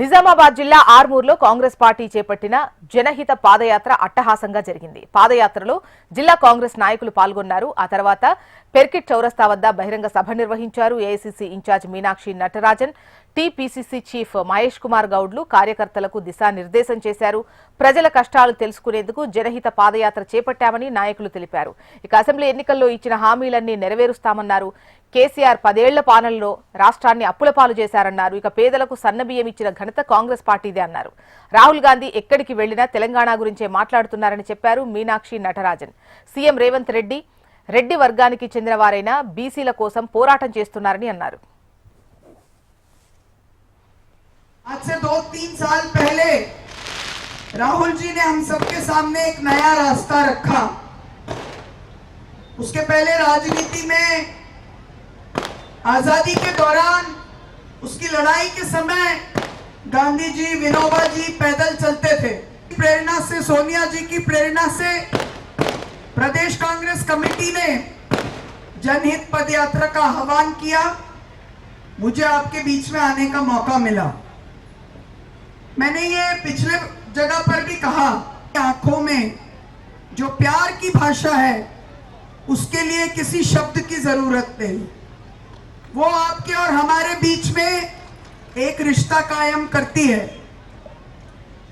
నిజామాబాద్ జిల్లా ఆర్మూర్లో కాంగ్రెస్ పార్టీ చేపట్టిన జనహిత పాదయాత్ర అట్టహాసంగా జరిగింది. పాదయాత్రలో జిల్లా కాంగ్రెస్ నాయకులు పాల్గొన్నారు. ఆ తర్వాత పెర్కిట్ చౌరస్తా వద్ద బహిరంగ సభ నిర్వహించారు. AICC in charge Meenakshi Natarajan, TPCC chief Mahesh Kumar గౌడ్లు కార్యకర్తలకు దిశానిర్దేశం చేశారు. ప్రజల కష్టాలు తెలుసుకునేందుకు జనహిత పాదయాత్ర చేపట్టామని నాయకులు తెలిపారు. ఇక అసెంబ్లీ ఎన్నికల్లో ఇచ్చిన హామీలన్నీ నెరవేరుస్తామన్నారు. కేసీఆర్ 10 ఏళ్ల పాలనలో రాష్ట్రాన్ని అప్పులపాలు చేశారన్నారు. ఇక పేదలకు సన్నబియ్యం ఇచ్చిన ఘనత కాంగ్రెస్ పార్టీదే అన్నారు. రాహుల్ గాంధీ ఎక్కడికి వెళ్లినా తెలంగాణ గురించే మాట్లాడుతున్నారని చెప్పారు మీనాక్షి నటరాజన్. సీఎం రేవంత్ రెడ్డి వర్గానికి చెందిన వారైనా బీసీల కోసం పోరాటం చేస్తున్నారని అన్నారు. आज से 2-3 साल पहले राहुल जी ने हम सबके सामने एक नया रास्ता रखा। उसके पहले राजनीति में आजादी के दौरान उसकी लड़ाई के समय गांधी जी, विनोबा जी पैदल चलते थे। प्रेरणा से, सोनिया जी की प्रेरणा से प्रदेश कांग्रेस कमेटी ने जनहित पदयात्रा का आह्वान किया। मुझे आपके बीच में आने का मौका मिला। मैंने ये पिछले जगह पर भी कहा, आंखों में जो प्यार की भाषा है उसके लिए किसी शब्द की जरूरत नहीं। वो आपके और हमारे बीच में एक रिश्ता कायम करती है।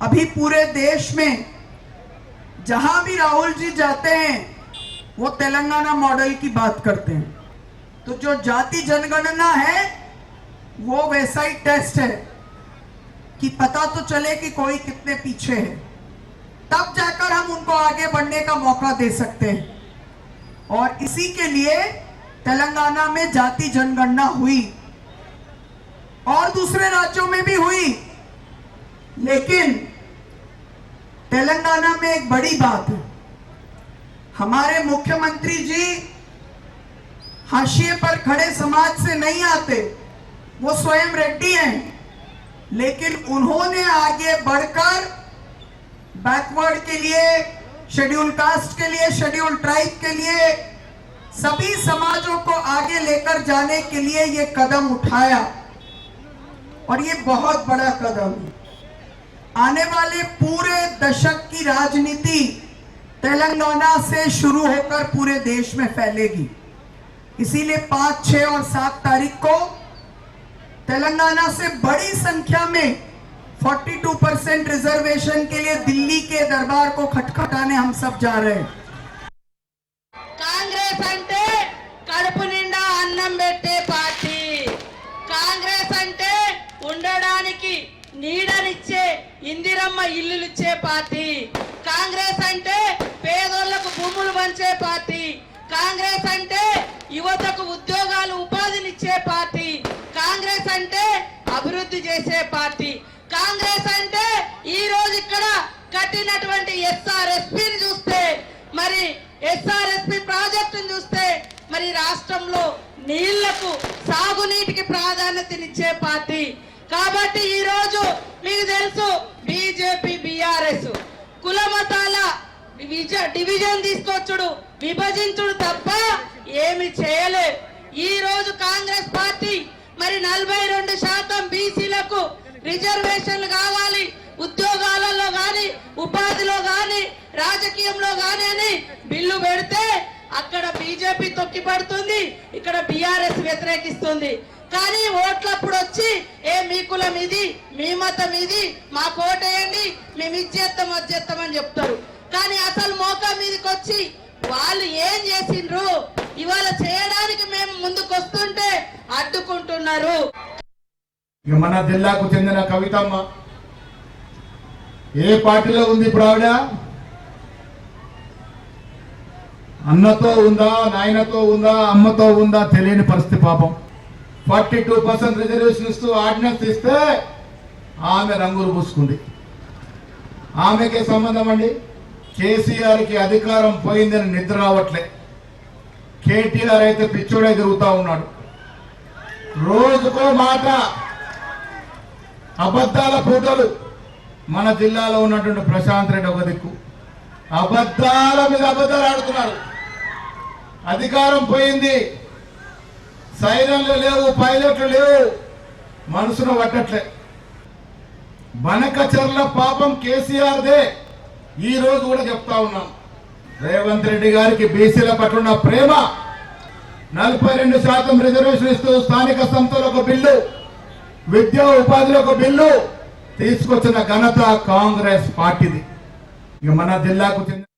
अभी पूरे देश में जहां भी राहुल जी जाते हैं वो तेलंगाना मॉडल की बात करते हैं। तो जो जाति जनगणना है वो वैसा ही टेस्ट है कि पता तो चले कि कोई कितने पीछे है, तब जाकर हम उनको आगे बढ़ने का मौका दे सकते हैं। और इसी के लिए तेलंगाना में जाति जनगणना हुई और दूसरे राज्यों में भी हुई। लेकिन तेलंगाना में एक बड़ी बात है, हमारे मुख्यमंत्री जी हाशिए पर खड़े समाज से नहीं आते, वो स्वयं रेड्डी हैं, लेकिन उन्होंने आगे बढ़कर बैकवर्ड के लिए, शेड्यूल कास्ट के लिए, शेड्यूल ट्राइब के लिए, सभी समाजों को आगे लेकर जाने के लिए ये कदम उठाया और ये बहुत बड़ा कदम है। आने वाले पूरे दशक की राजनीति तेलंगाना से शुरू होकर पूरे देश में फैलेगी। इसीलिए 5, 6 और 7 तारीख को तेलंगाना से बड़ी संख्या में 42% रिजर्वेशन के लिए दिल्ली के दरबार को खटखटाने हम सब जा रहे हैं। कांग्रेस अंटे कడుపు నిండా అన్నం పెట్టే పార్టీ, కాంగ్రెస్ అంటే ఉండడానికి నీడనిచ్చే ఇందిరమ్మ ఇల్లులిచ్చే పార్టీ, కాంగ్రెస్ అంటే పేదోళ్లకు భూములు పంచే పార్టీ, కాంగ్రెస్ అంటే యువతకు ఉద్యోగాలు ఉపాధినిచ్చే పార్టీ, కాంగ్రెస్ అంటే అభివృద్ధి చేసే పార్టీ, కాంగ్రెస్ అంటే ఈ రోజు ఇక్కడ కట్టినటువంటి ఎస్ఆర్ఎస్పీని చూస్తే, మరి ఎస్ఆర్ఎస్పీ ప్రాజెక్టును చూస్తే, మరి రాష్ట్రంలో నీళ్లకు సాగునీటికి ప్రాధాన్యతనిచ్చే పార్టీ. కాబట్టి ఈ రోజు మీకు తెలుసు బీజేపీ బీఆర్ఎస్ కుల మతాల డివిజన్ తీసుకొచ్చుడు, విభజించుడు తప్ప ఏమి చేయలే. ఈ రోజు కాంగ్రెస్ పార్టీ మరి 42% బీసీలకు రిజర్వేషన్లు కావాలి, ఉద్యోగాలలో గాని, ఉపాధిలో గాని, రాజకీయంలో గాని అని బిల్లు పెడితే అక్కడ బీజేపీ తొక్కిపడుతుంది, ఇక్కడ బీఆర్ఎస్ వ్యతిరేకిస్తుంది. కానీ ఓట్లప్పుడు వచ్చి మీ కులం ఇది, మీ మతం ఇది, మా కోటేయండి, మేము ఇచ్చేస్తామని చెప్తారు. కానీ అసలు మోకా మీదకి వచ్చి వాళ్ళు ఏం చేసిండ్రు, ఇవాళ చేయడానికి మేము ముందుకు వస్తుంటే అడ్డుకుంటున్నారు. మన జిల్లాకు చెందిన కవితమ్మ ఏ పార్టీలో ఉంది? ఇప్పుడు ఆవిడ అన్నతో ఉందా, నాయనతో ఉందా, అమ్మతో ఉందా తెలియని పరిస్థితి. పాపం 42% రిజర్వేషన్ ఇస్తూ ఆర్డినెన్స్ ఇస్తే ఆమె రంగులు పూసుకుంది. ఆమెకే సంబంధం అండి. కేసీఆర్కి అధికారం పోయిందని నిద్ర రావట్లే. కేటీఆర్ అయితే పిచ్చోడే తిరుగుతా ఉన్నాడు. రోజుకో మాట, అబద్ధాల పూటలు. మన జిల్లాలో ఉన్నటువంటి ప్రశాంత్ రెడ్డి ఒక దిక్కు అబద్ధాల మీద అబద్ధాలు ఆడుతున్నారు. అధికారం పోయింది, సైరన్లు లేవు, పైలట్లు లేవు, మనసును పట్టట్లే. బనకచర్ల పాపం కేసీఆర్దే. ఈ రోజు కూడా చెప్తా ఉన్నాం, రేవంత్ రెడ్డి గారికి బీసీల పట్ల ఉన్న ప్రేమ, 42% రిజర్వేషన్ ఇస్తూ స్థానిక సంస్థల ఒక బిల్లు, విద్యా ఉపాధిలో ఒక బిల్లు తీసుకొచ్చిన ఘనత కాంగ్రెస్ పార్టీది. ఇక మన జిల్లాకు చెందిన